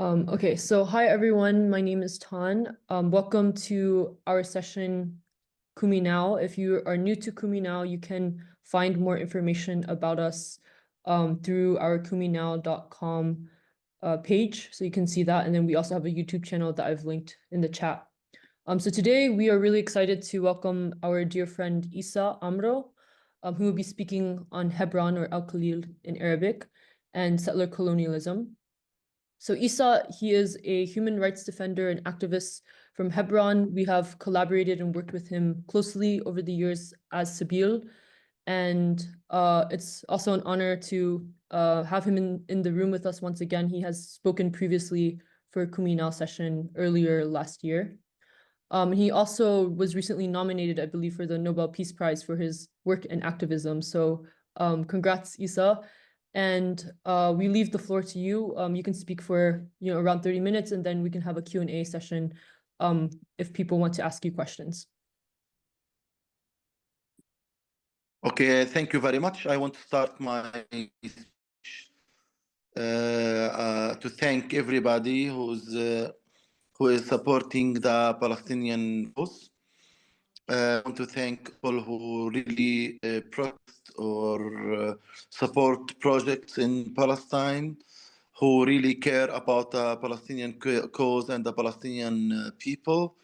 Okay, so hi everyone, my name is Tan. Welcome to our session, Kumi Now. If you are new to Kumi Now, you can find more information about us through our kuminow.com page. So you can see that. And then we also have a YouTube channel that I've linked in the chat. So today we are really excited to welcome our dear friend Issa Amro, who will be speaking on Hebron or Al-Khalil in Arabic and settler colonialism. So Issa, he is a human rights defender and activist from Hebron. We have collaborated and worked with him closely over the years as Sabil. And it's also an honor to have him in the room with us once again. He has spoken previously for a Kumi Now session earlier last year. He also was recently nominated, I believe, for the Nobel Peace Prize for his work and activism. So congrats, Issa. And we leave the floor to you. You can speak for around 30 minutes, and then we can have a Q&A session if people want to ask you questions. Okay, thank you very much. I want to start my speech to thank everybody who is supporting the Palestinian cause. I want to thank all who really protest or support projects in Palestine, who really care about the Palestinian cause and the Palestinian people.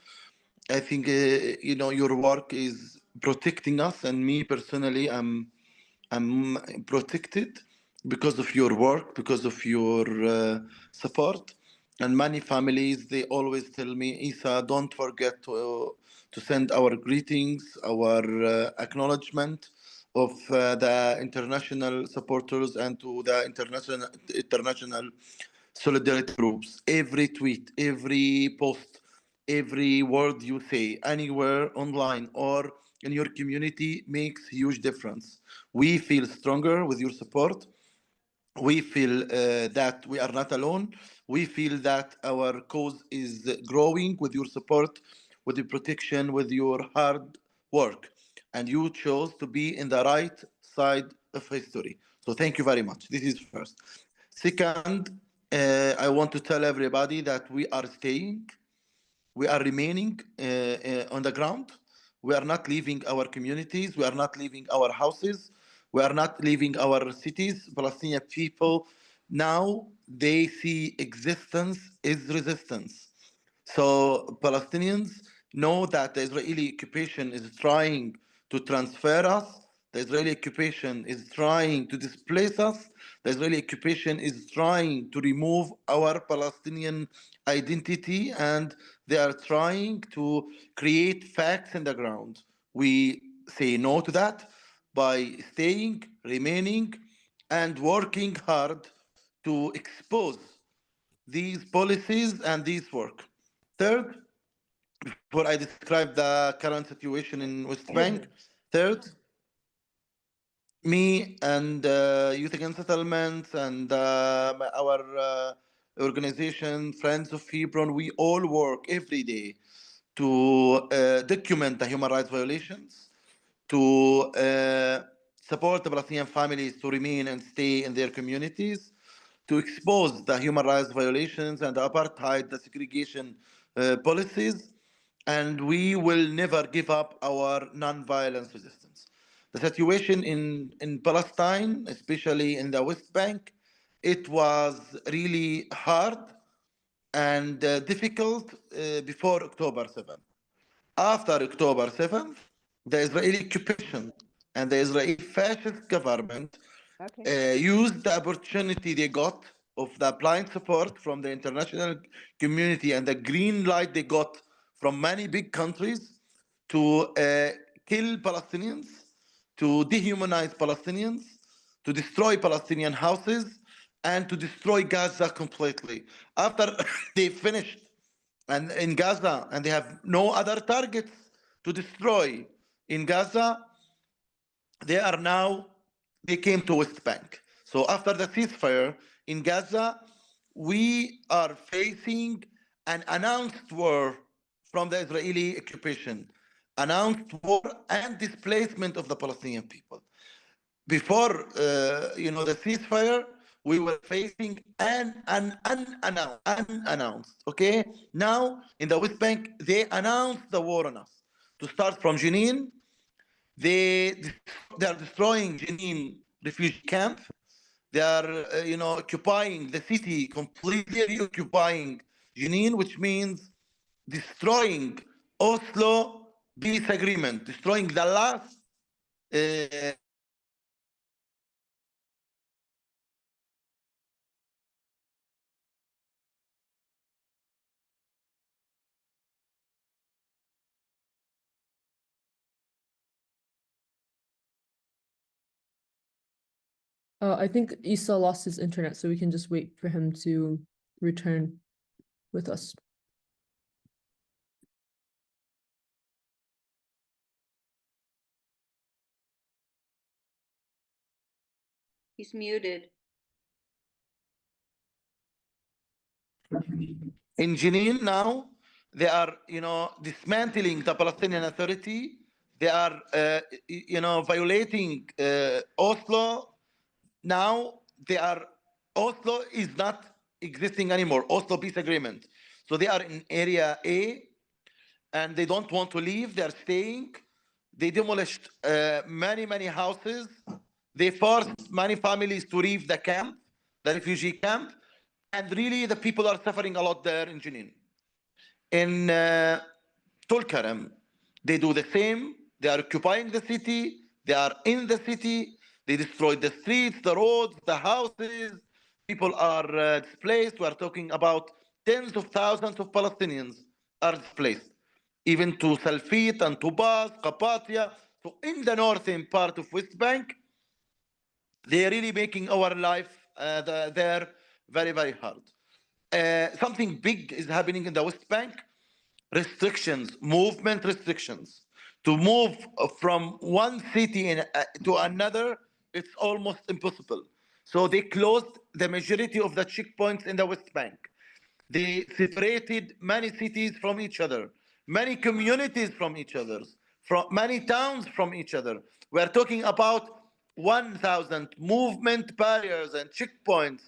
I think your work is protecting us, and me personally, I'm protected because of your work, because of your support. And many families, they always tell me, Issa, don't forget to send our greetings, our acknowledgement of the international supporters and to the international solidarity groups. Every tweet, every post, every word you say anywhere online or in your community makes huge difference. We feel stronger with your support. We feel that we are not alone. We feel that our cause is growing with your support, with your protection, with your hard work. And you chose to be in the right side of history. So thank you very much. This is first. Second, I want to tell everybody that we are staying, we are remaining on the ground. We are not leaving our communities. We are not leaving our houses. We are not leaving our cities. Palestinian people now, they see existence is resistance. So Palestinians know that the Israeli occupation is trying to transfer us. The Israeli occupation is trying to displace us. The Israeli occupation is trying to remove our Palestinian identity, and they are trying to create facts in the ground. We say no to that by staying, remaining, and working hard to expose these policies and this work. Third, before I describe the current situation in West Bank, third, me and Youth Against Settlements and our organization, Friends of Hebron, we all work every day to document the human rights violations, to support the Palestinian families to remain and stay in their communities, to expose the human rights violations and the apartheid, the segregation policies, and we will never give up our non-violence resistance. The situation in Palestine, especially in the West Bank, it was really hard and difficult before October 7th. After October 7th, the Israeli occupation and the Israeli fascist government used the opportunity they got of the blind support from the international community and the green light they got from many big countries to kill Palestinians, to dehumanize Palestinians, to destroy Palestinian houses, and to destroy Gaza completely. After they finished and in Gaza, and they have no other targets to destroy in Gaza, they came to West Bank. So after the ceasefire in Gaza, we are facing an announced war from the Israeli occupation, announced war and displacement of the Palestinian people. Before the ceasefire, we were facing an unannounced. Okay, now in the West Bank they announced the war on us. To start from Jenin, they they are destroying Jenin refugee camp. They are, occupying the city, completely reoccupying Jenin, which means destroying Oslo peace agreement, destroying the last I think Issa lost his internet, so we can just wait for him to return with us. He's muted. in Jenin now. They are, dismantling the Palestinian Authority. They are, violating Oslo. Now they are, Oslo is not existing anymore. Oslo peace agreement. So they are in area A, and they don't want to leave. They are staying. They demolished many houses. They forced many families to leave the camp, the refugee camp, and really the people are suffering a lot there in Jenin. In Tulkarem, they do the same. They are occupying the city. They are in the city. They destroyed the streets, the roads, the houses. People are displaced. We are talking about tens of thousands of Palestinians are displaced, even to Salfit and to Bas, Qapatia. So in the northern part of West Bank, they are really making our life there very hard. Something big is happening in the West Bank. Restrictions, movement restrictions. To move from one city to another, it's almost impossible. So they closed the majority of the checkpoints in the West Bank. They separated many cities from each other, many communities from each other, from many towns from each other. We are talking about 1,000 movement barriers and checkpoints.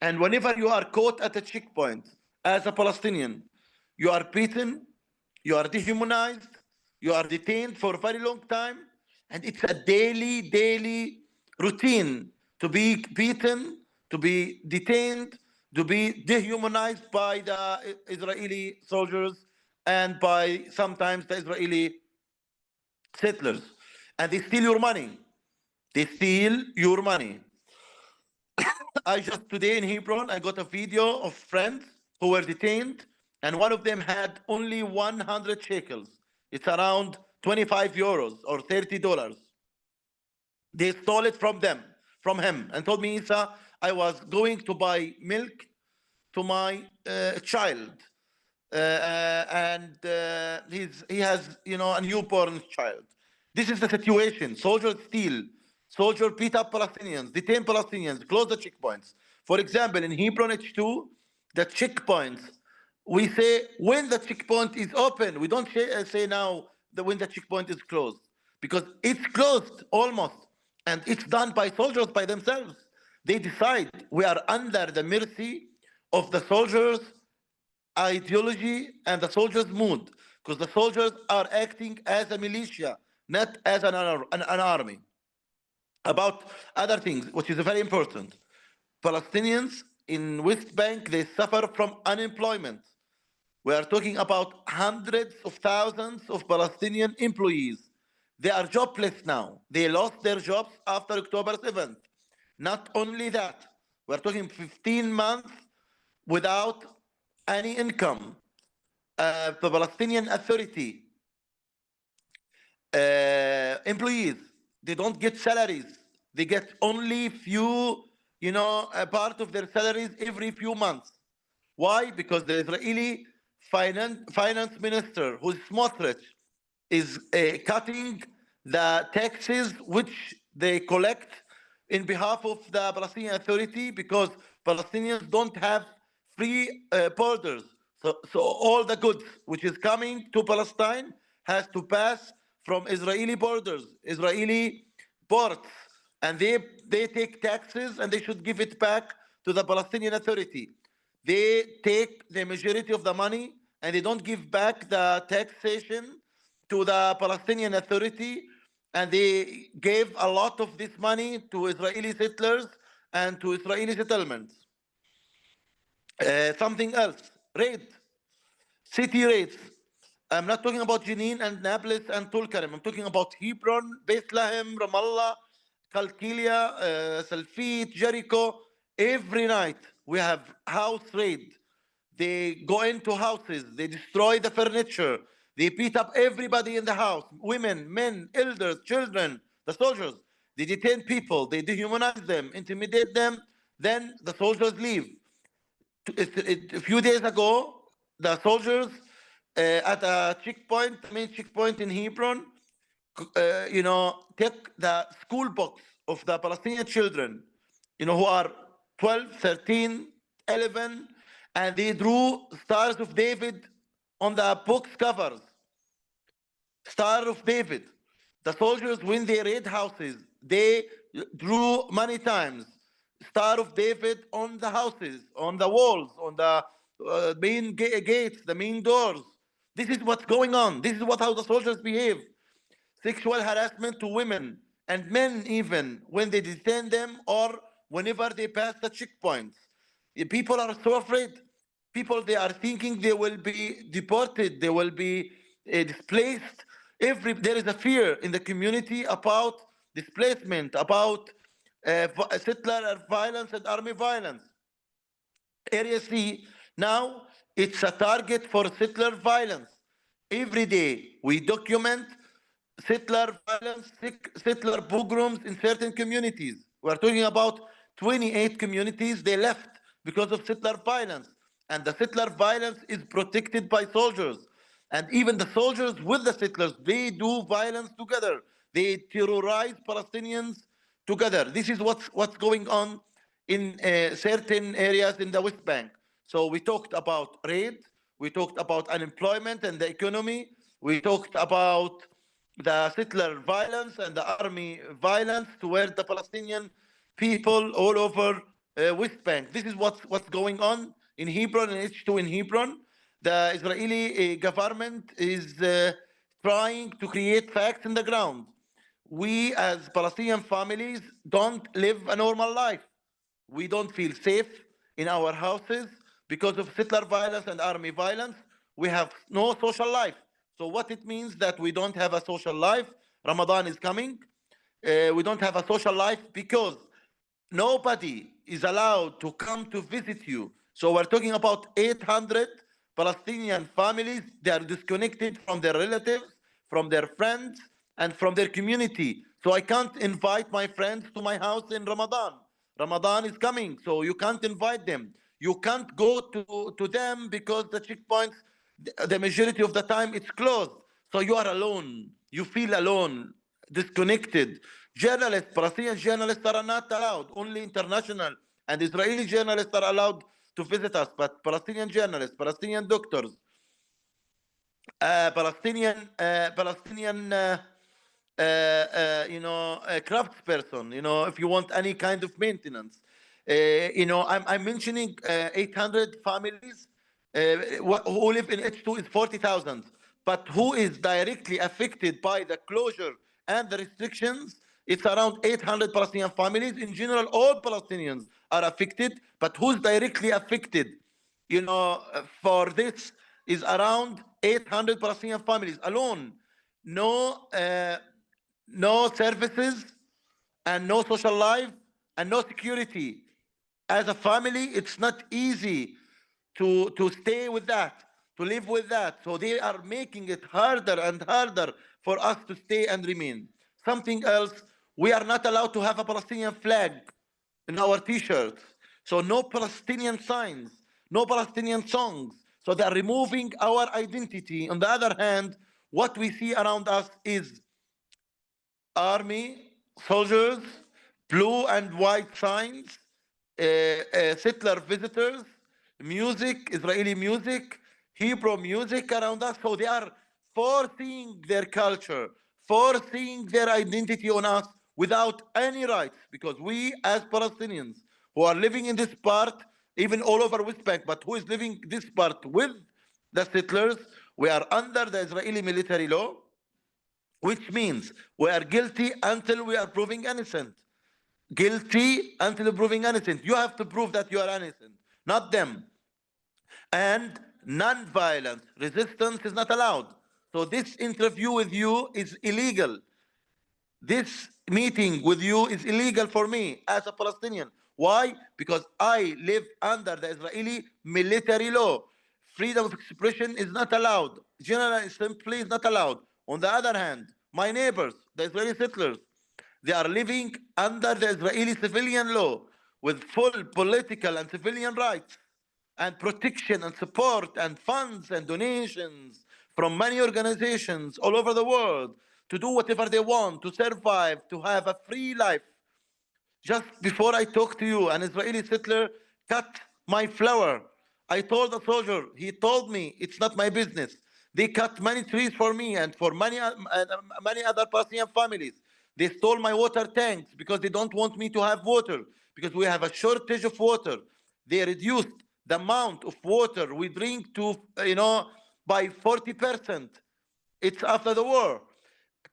And whenever you are caught at a checkpoint as a Palestinian, you are beaten, you are dehumanized, you are detained for a very long time, and it's a daily routine to be beaten, to be detained, to be dehumanized by the Israeli soldiers and by sometimes the Israeli settlers. And they steal your money. They steal your money. I just today in Hebron, I got a video of friends who were detained, and one of them had only 100 shekels. It's around 25 euros or $30. They stole it from him, and told me, Issa, I was going to buy milk to my child, and he has a newborn child. This is the situation. Soldiers steal. Soldiers beat up Palestinians, detain Palestinians, close the checkpoints. For example, in Hebron H2, the checkpoints, we say when the checkpoint is open. We don't say now when the checkpoint is closed, because it's closed almost, and it's done by soldiers by themselves. They decide. We are under the mercy of the soldiers' ideology and the soldiers' mood, because the soldiers are acting as a militia, not as an army. About other things, which is very important. Palestinians in West Bank, they suffer from unemployment. We are talking about hundreds of thousands of Palestinian employees. They are jobless now. They lost their jobs after October 7th. Not only that, we're talking 15 months without any income. The Palestinian Authority employees, they don't get salaries. They get only few, a part of their salaries every few months. Why? Because the Israeli finance minister, who's Smotrich, is cutting the taxes which they collect in behalf of the Palestinian Authority, because Palestinians don't have free borders. So all the goods which is coming to Palestine has to pass from Israeli borders, Israeli ports, and they take taxes and they should give it back to the Palestinian Authority. They take the majority of the money and they don't give back the taxation to the Palestinian Authority, and they gave a lot of this money to Israeli settlers and to Israeli settlements. Something else, raid, city raids. I'm not talking about Jenin and Nablus and Tulkarem. I'm talking about Hebron, Bethlehem, Ramallah, Kalkilia, Salfit, Jericho. Every night we have house raid. They go into houses, they destroy the furniture, they beat up everybody in the house, women, men, elders, children, the soldiers. They detain people, they dehumanize them, intimidate them, then the soldiers leave. A few days ago, the soldiers at a checkpoint, the main checkpoint in Hebron, took the school books of the Palestinian children, who are 12, 13, 11, and they drew stars of David on the books covers. Star of David. The soldiers, when they raid houses, they drew many times Star of David on the houses, on the walls, on the main gates, the main doors. This is what's going on. This is how the soldiers behave. Sexual harassment to women and men, even when they detain them or whenever they pass the checkpoints. People are so afraid. People, they are thinking they will be deported, they will be displaced. There is a fear in the community about displacement, about settler violence and army violence. Area C now, it's a target for settler violence. Every day we document settler violence, settler pogroms in certain communities. We're talking about 28 communities they left because of settler violence. And the settler violence is protected by soldiers. And even the soldiers with the settlers, they do violence together. They terrorize Palestinians together. This is what's going on in certain areas in the West Bank. So we talked about raid, we talked about unemployment and the economy, we talked about the settler violence and the army violence toward the Palestinian people all over West Bank. This is what's going on in Hebron and H2 in Hebron. The Israeli government is trying to create facts in the ground. We as Palestinian families don't live a normal life. We don't feel safe in our houses because of settler violence and army violence. We have no social life. So what it means that we don't have a social life, Ramadan is coming. We don't have a social life because nobody is allowed to come to visit you. So we're talking about 800 Palestinian families. They are disconnected from their relatives, from their friends, and from their community. So I can't invite my friends to my house in Ramadan. Ramadan is coming, so you can't invite them. You can't go to them because the checkpoints, the majority of the time, it's closed. So you are alone. You feel alone, disconnected. Journalists, Palestinian journalists are not allowed. Only international and Israeli journalists are allowed to visit us. But Palestinian journalists, Palestinian doctors, Palestinian craftsperson, if you want any kind of maintenance. I'm mentioning 800 families who live in H2 is 40,000. But who is directly affected by the closure and the restrictions? It's around 800 Palestinian families. In general, all Palestinians are affected, but who's directly affected? For this is around 800 Palestinian families alone. No, no services and no social life and no security. As a family, it's not easy to stay with that, to live with that. So they are making it harder and harder for us to stay and remain. Something else, we are not allowed to have a Palestinian flag in our t-shirts. So no Palestinian signs, no Palestinian songs. So they are removing our identity. On the other hand, what we see around us is army, soldiers, blue and white signs, settler visitors, music, Israeli music, Hebrew music around us. So they are forcing their culture, forcing their identity on us without any rights, because we as Palestinians who are living in this part, even all over West Bank, but who is living this part with the settlers, we are under the Israeli military law, which means we are guilty until we are proven innocent. Guilty until proving innocent. You have to prove that you are innocent, not them. And non-violent resistance is not allowed. So this interview with you is illegal. This meeting with you is illegal for me as a Palestinian. Why? Because I live under the Israeli military law. Freedom of expression is not allowed. General assembly is not allowed. On the other hand, my neighbors, the Israeli settlers, they are living under the Israeli civilian law with full political and civilian rights and protection and support and funds and donations from many organizations all over the world to do whatever they want, to survive, to have a free life. Just before I talk to you, an Israeli settler cut my flower. I told a soldier, he told me it's not my business. They cut many trees for me and for many other Palestinian families. They stole my water tanks because they don't want me to have water, because we have a shortage of water. They reduced the amount of water we drink to, by 40%. It's after the war.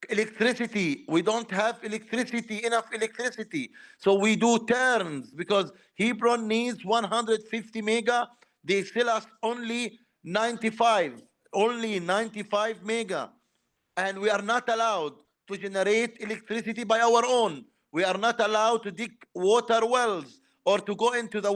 Electricity, we don't have enough electricity, so we do turns because Hebron needs 150 mega. They sell us only 95, only 95 mega, and we are not allowed to generate electricity by our own. We are not allowed to dig water wells or to go into the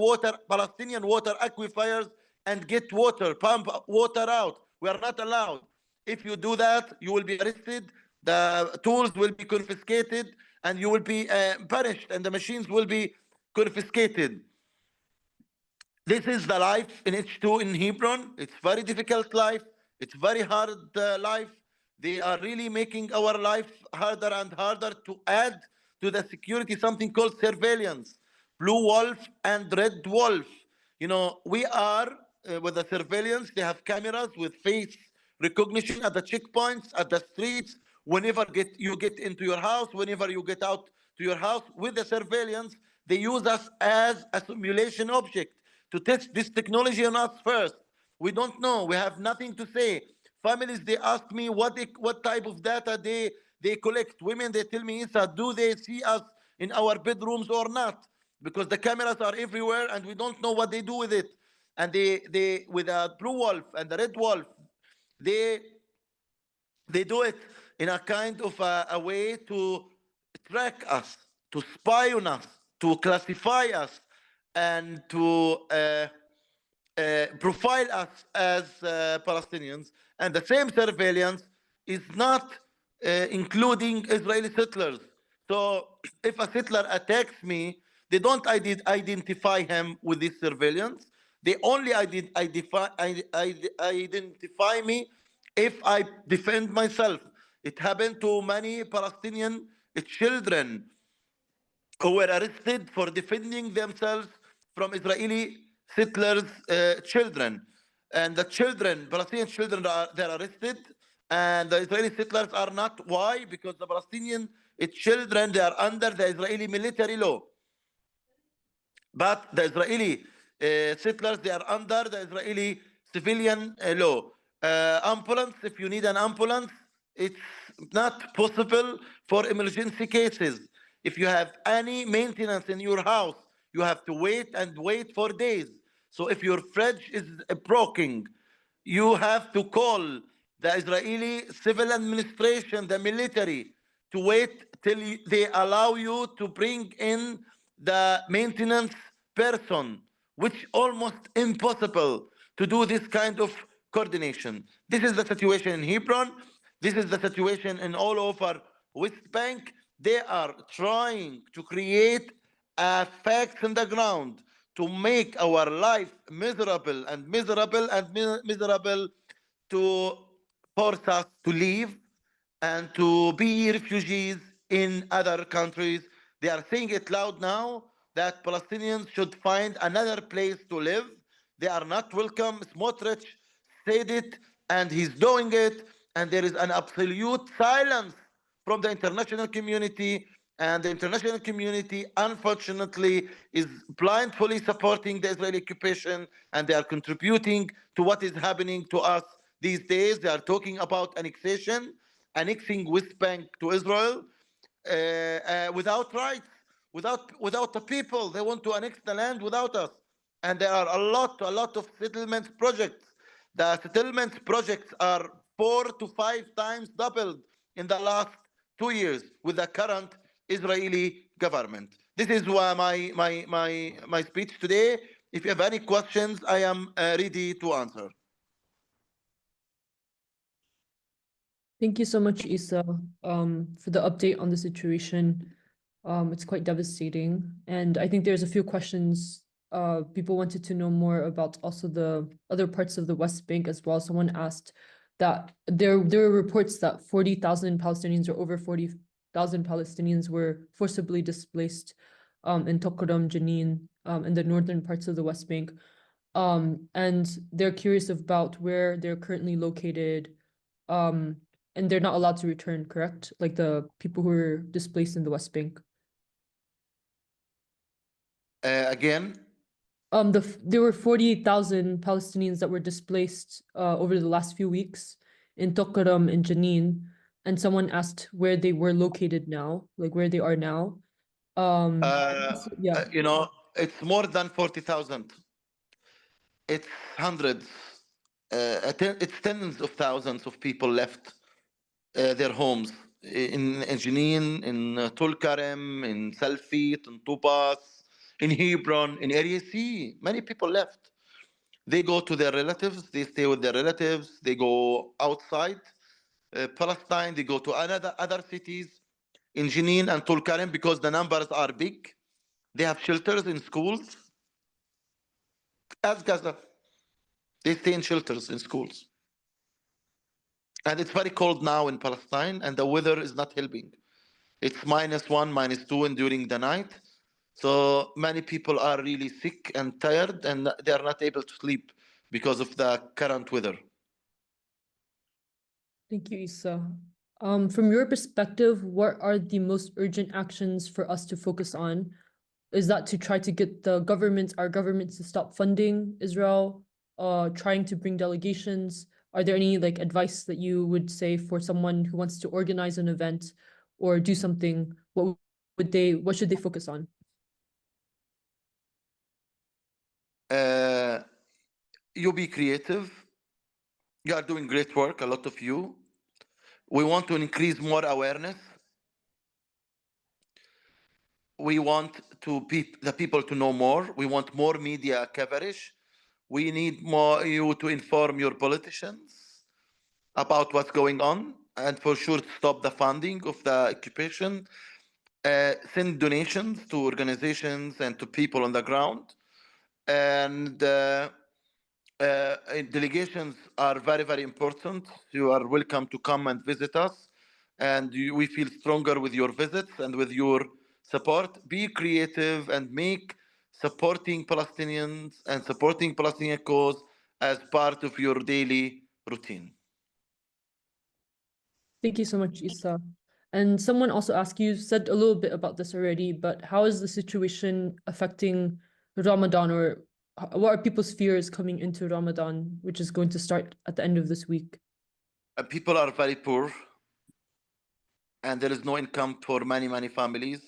Palestinian water aquifers and get water, pump water out. We are not allowed. If you do that, you will be arrested, the tools will be confiscated, and you will be punished, and the machines will be confiscated. This is the life in H2 in Hebron. It's very difficult life. It's very hard life. They are really making our life harder and harder to add to the security something called surveillance. Blue wolf and red wolf. We are with the surveillance. They have cameras with face recognition at the checkpoints, at the streets. Whenever you get into your house, whenever you get out to your house, with the surveillance, they use us as a simulation object to test this technology on us first. We don't know. We have nothing to say. Families, they ask me what type of data they collect. Women, they tell me, Issa, do they see us in our bedrooms or not? Because the cameras are everywhere and we don't know what they do with it. And they with the blue wolf and the red wolf, they they do it in a kind of a way to track us, to spy on us, to classify us, and to profile us as Palestinians. And the same surveillance is not including Israeli settlers. So if a settler attacks me, they don't identify him with this surveillance. They only identify me if I defend myself. It happened to many Palestinian children who were arrested for defending themselves from Israeli settlers' children. And the children, Palestinian children, they're arrested, and the Israeli settlers are not. Why? Because the Palestinian children, they are under the Israeli military law. But the Israeli settlers, they are under the Israeli civilian law. Ambulance, if you need an ambulance, it's not possible for emergency cases. If you have any maintenance in your house, you have to wait and wait for days. So if your fridge is broken, you have to call the Israeli civil administration, the military, to wait till they allow you to bring in the maintenance person, which almost impossible to do this kind of coordination. This is the situation in Hebron. This is the situation in all over West Bank. They are trying to create facts on the ground to make our life miserable and miserable and miserable, to force us to leave and to be refugees in other countries. They are saying it loud now that Palestinians should find another place to live. They are not welcome. Smotrich said it and he's doing it. And there is an absolute silence from the international community And the international community, unfortunately, is blindly supporting the Israeli occupation, and they are contributing to what is happening to us these days. They are talking about annexation, annexing West Bank to Israel without rights, without the people. They want to annex the land without us. And there are a lot of settlement projects. The settlement projects are 4 to 5 times doubled in the last 2 years with the current Israeli government. This is why my speech today. If you have any questions, I am ready to answer. Thank you so much, Issa, for the update on the situation. It's quite devastating. And I think there's a few questions. People wanted to know more about also the other parts of the West Bank as well. Someone asked that there were reports that 40,000 Palestinians or over 40,000 Palestinians were forcibly displaced in Tokorom, Jenin, in the northern parts of the West Bank. And they're curious about where they're currently located. And they're not allowed to return, correct? Like the people who were displaced in the West Bank. Again, There were 48,000 Palestinians that were displaced over the last few weeks in Tokaram and Jenin, and someone asked where they were located now, like where they are now. Yeah. it's more than 40,000. It's hundreds. It's tens of thousands of people left their homes in Jenin, in Tulkarem, in Salfit, in Tubas, in Hebron, in Area C. Many people left. They go to their relatives, they stay with their relatives, they go outside Palestine, they go to other cities in Jenin and Tulkarem because the numbers are big. They have shelters in schools. As Gaza, they stay in shelters in schools. And it's very cold now in Palestine, and the weather is not helping. It's -1, -2 and during the night. So many people are really sick and tired, and they are not able to sleep because of the current weather. Thank you, Issa. From your perspective, what are the most urgent actions for us to focus on? Is that to try to get our governments to stop funding Israel, trying to bring delegations? Are there any like advice that you would say for someone who wants to organize an event or do something? What should they focus on? You be creative. You are doing great work, a lot of you. We want to increase more awareness. We want the people to know more. We want more media coverage. We need more you to inform your politicians about what's going on, and for sure to stop the funding of the occupation. Send donations to organizations and to people on the ground. And delegations are very, very important. You are welcome to come and visit us. And we feel stronger with your visits and with your support. Be creative and make supporting Palestinians and supporting Palestinian cause as part of your daily routine. Thank you so much, Issa. And someone also asked, you said a little bit about this already, but how is the situation affecting Ramadan, or what are people's fears coming into Ramadan, which is going to start at the end of this week? People are very poor, and there is no income for many, many families.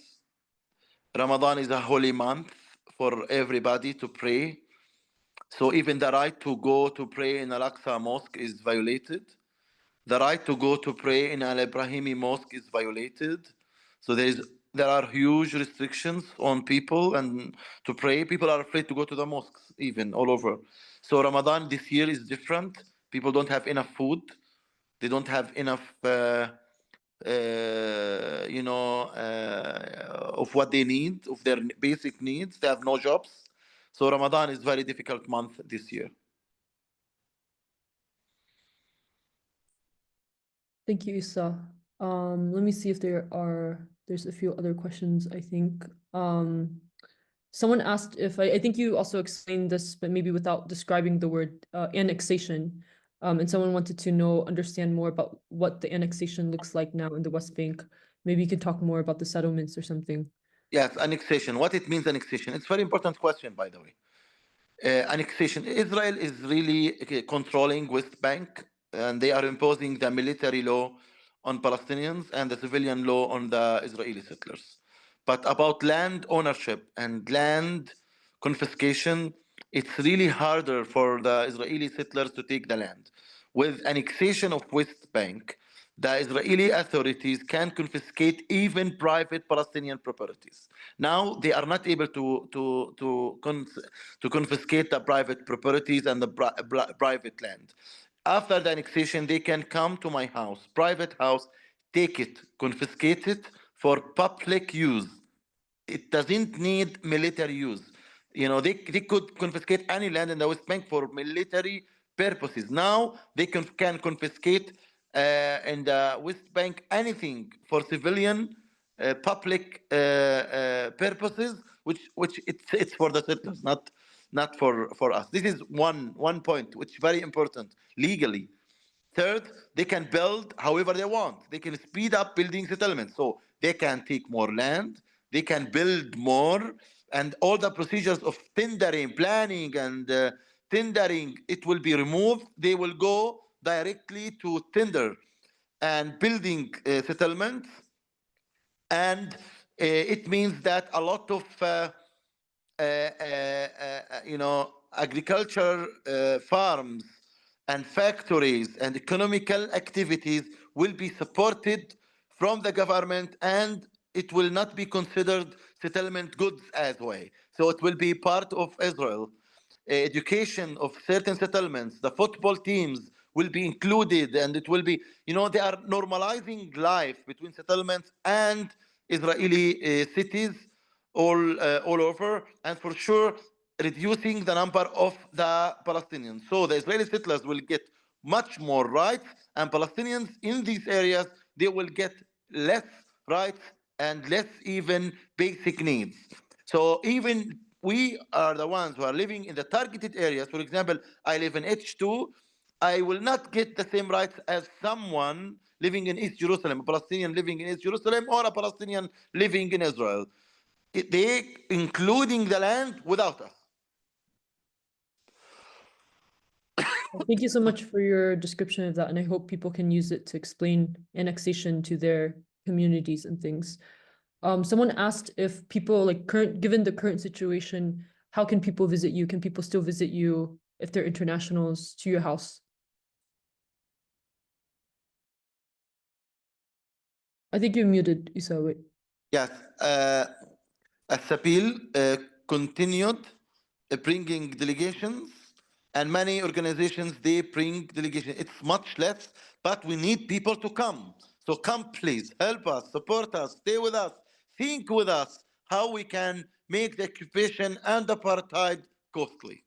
Ramadan is a holy month for everybody to pray. So even the right to go to pray in Al-Aqsa Mosque is violated. The right to go to pray in Al-Ibrahimi Mosque is violated. So there are huge restrictions on people and to pray. People are afraid to go to the mosques, even all over. So Ramadan this year is different. People don't have enough food. They don't have enough, of what they need, of their basic needs. They have no jobs. So Ramadan is very difficult month this year. Thank you, Issa. Let me see if there's a few other questions, I think. Someone asked if, I think you also explained this, but maybe without describing the word annexation. And someone wanted to understand more about what the annexation looks like now in the West Bank. maybe you could talk more about the settlements or something. Yes, annexation. What it means, annexation. It's a very important question, by the way. Annexation. Israel is really controlling West Bank, and they are imposing the military law on Palestinians and the civilian law on the Israeli settlers. But about land ownership and land confiscation, it's really harder for the Israeli settlers to take the land. With annexation of West Bank, the Israeli authorities can confiscate even private Palestinian properties. Now they are not able to confiscate the private properties and the private land. After the annexation, they can come to my house, private house, take it, confiscate it for public use. It doesn't need military use. They could confiscate any land in the West Bank for military purposes. Now they can confiscate in the West Bank anything for civilian public purposes, which it's for the settlers, not for us. This is one point which is very important legally. Third, they can build however they want. They can speed up building settlements. So they can take more land, they can build more, and all the procedures of tendering, planning, and tendering, it will be removed. They will go directly to tender and building settlements. And it means that a lot of agriculture farms and factories and economical activities will be supported from the government, and it will not be considered settlement goods as well. So it will be part of Israel. Education of certain settlements, the football teams will be included, and it will be, they are normalizing life between settlements and Israeli cities all over, and for sure reducing the number of the Palestinians. So the Israeli settlers will get much more rights, and Palestinians in these areas, they will get less rights and less even basic needs. So even we are the ones who are living in the targeted areas. For example, I live in H2. I will not get the same rights as someone living in East Jerusalem, a Palestinian living in East Jerusalem, or a Palestinian living in Israel. They including the land without us. Thank you so much for your description of that, and I hope people can use it to explain annexation to their communities and things. Someone asked if people given the current situation, how can people visit you? Can people still visit you if they're internationals to your house? I think you're muted, Issa. Wait. Yes, Asapil continued bringing delegations, and many organizations, they bring delegations. It's much less, but we need people to come. So come, please, help us, support us, stay with us, think with us how we can make the occupation and apartheid costly.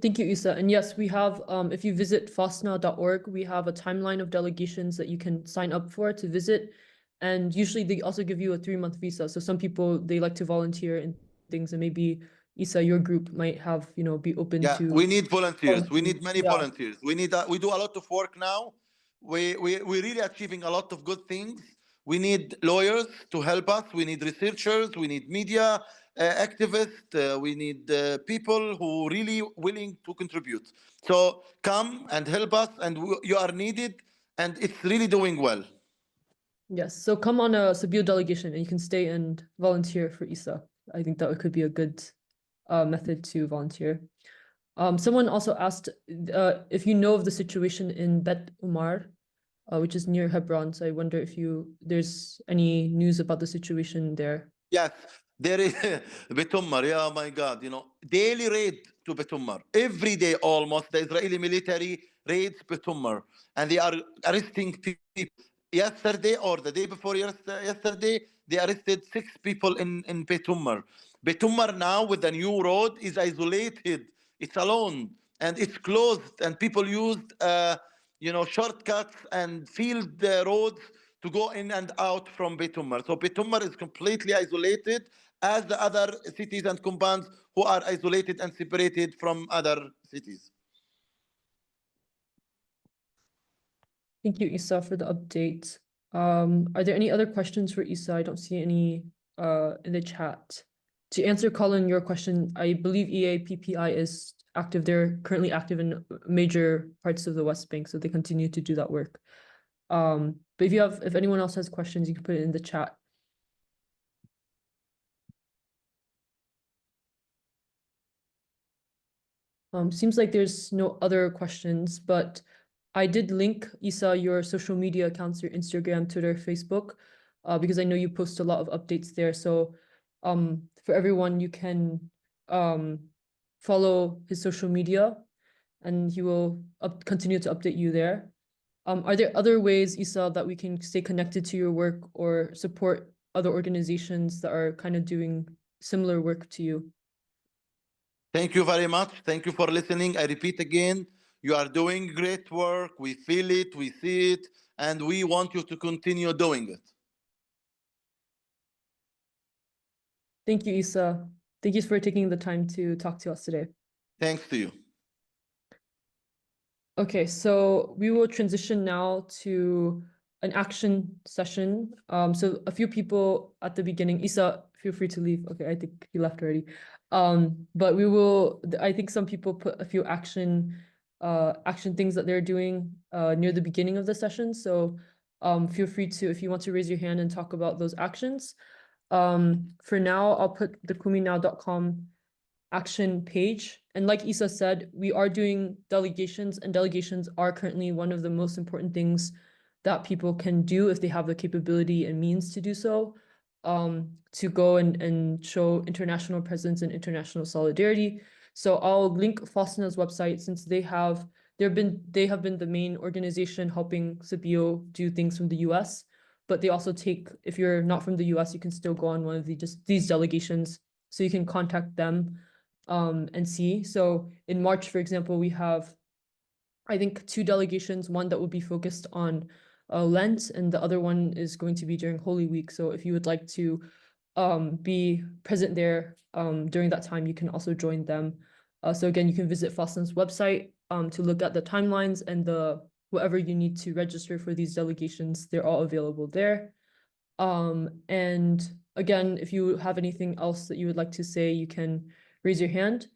Thank you, Issa. And yes, we have, if you visit fosnow.org, we have a timeline of delegations that you can sign up for to visit. And usually they also give you a 3-month visa. So some people, they like to volunteer and things, and maybe Issa, your group might have, be open Yeah, to. we need volunteers. We need many volunteers. We do a lot of work now. We're really achieving a lot of good things. We need lawyers to help us. We need researchers. We need media activists. We need people who really willing to contribute. So come and help us, and you are needed, and it's really doing well. Yes, so come on a Sabio delegation and you can stay and volunteer for Issa. I think that could be a good method to volunteer. Someone also asked if you know of the situation in Bet Umar, which is near Hebron. So I wonder if there's any news about the situation there. Yes, there is Betumar. Yeah, my God, daily raid to Betumar. Every day almost, the Israeli military raids Betumar, and they are arresting people. Yesterday or the day before yesterday, they arrested 6 people in Betumar. Betumar now with the new road is isolated. It's alone and it's closed, and people used shortcuts and field roads to go in and out from Beit Umar. So Beit Umar is completely isolated, as the other cities and compounds who are isolated and separated from other cities. Thank you, Issa, for the update. Are there any other questions for Issa? I don't see any in the chat. To answer Colin, your question, I believe EAPPI is active. They're currently active in major parts of the West Bank, so they continue to do that work. But if anyone else has questions, you can put it in the chat. Seems like there's no other questions, but I did link, Issa, your social media accounts, your Instagram, Twitter, Facebook, because I know you post a lot of updates there. So for everyone, you can follow his social media and he will continue to update you there. Are there other ways, Issa, that we can stay connected to your work or support other organizations that are kind of doing similar work to you? Thank you very much. Thank you for listening. I repeat again, you are doing great work. We feel it, we see it, and we want you to continue doing it. Thank you, Issa. Thank you for taking the time to talk to us today. Thanks to you. Okay, so we will transition now to an action session. So a few people at the beginning, Issa, feel free to leave. Okay, I think he left already. But I think some people put a few action things that they're doing near the beginning of the session. So feel free to, if you want to raise your hand and talk about those actions. For now, I'll put the kuminow.com action page. And like Issa said, we are doing delegations, and delegations are currently one of the most important things that people can do if they have the capability and means to do so, to go and show international presence and international solidarity. So I'll link FOSNA's website, since they have been the main organization helping Sabio do things from the US. But they also if you're not from the US, you can still go on one of these delegations. So you can contact them and see. So in March, for example, we have, I think, 2 delegations, one that will be focused on Lent, and the other one is going to be during Holy Week. So if you would like to be present there during that time, you can also join them. So again, you can visit FOSNA's website to look at the timelines and whatever you need to register for these delegations. They're all available there. And again, if you have anything else that you would like to say, you can raise your hand.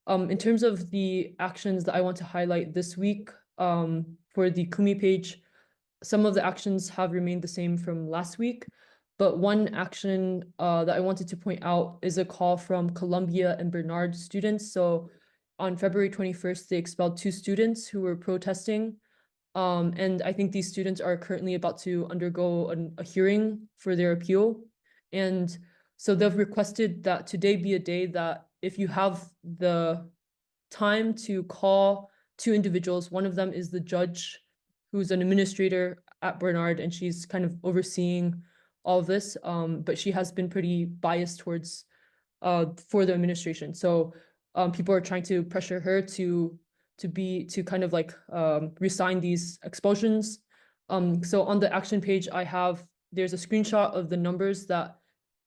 In terms of the actions that I want to highlight this week, for the Kumi page, some of the actions have remained the same from last week, but one action that I wanted to point out is a call from Columbia and Bernard students. So on February 21st, they expelled 2 students who were protesting. And I think these students are currently about to undergo a hearing for their appeal. And so they've requested that today be a day that if you have the time to call 2 individuals, one of them is the judge who's an administrator at Bernard, and she's kind of overseeing all of this, but she has been pretty biased towards for the administration. So people are trying to pressure her to kind of like resign these expulsions. So on the action page, there's a screenshot of the numbers that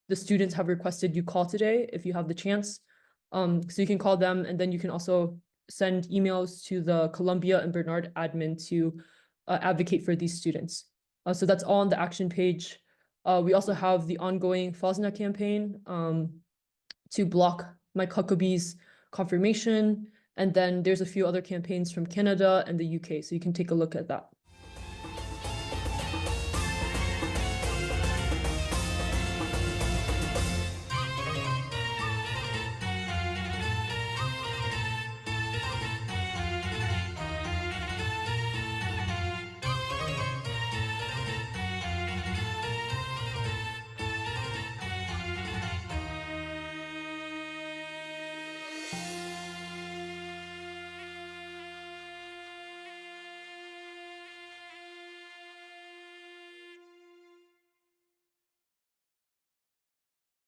the students have requested you call today if you have the chance. So you can call them, and then you can also send emails to the Columbia and Bernard admin to advocate for these students. So that's all on the action page. We also have the ongoing FOSNA campaign to block Mike Huckabee's confirmation. And then there's a few other campaigns from Canada and the UK, so you can take a look at that.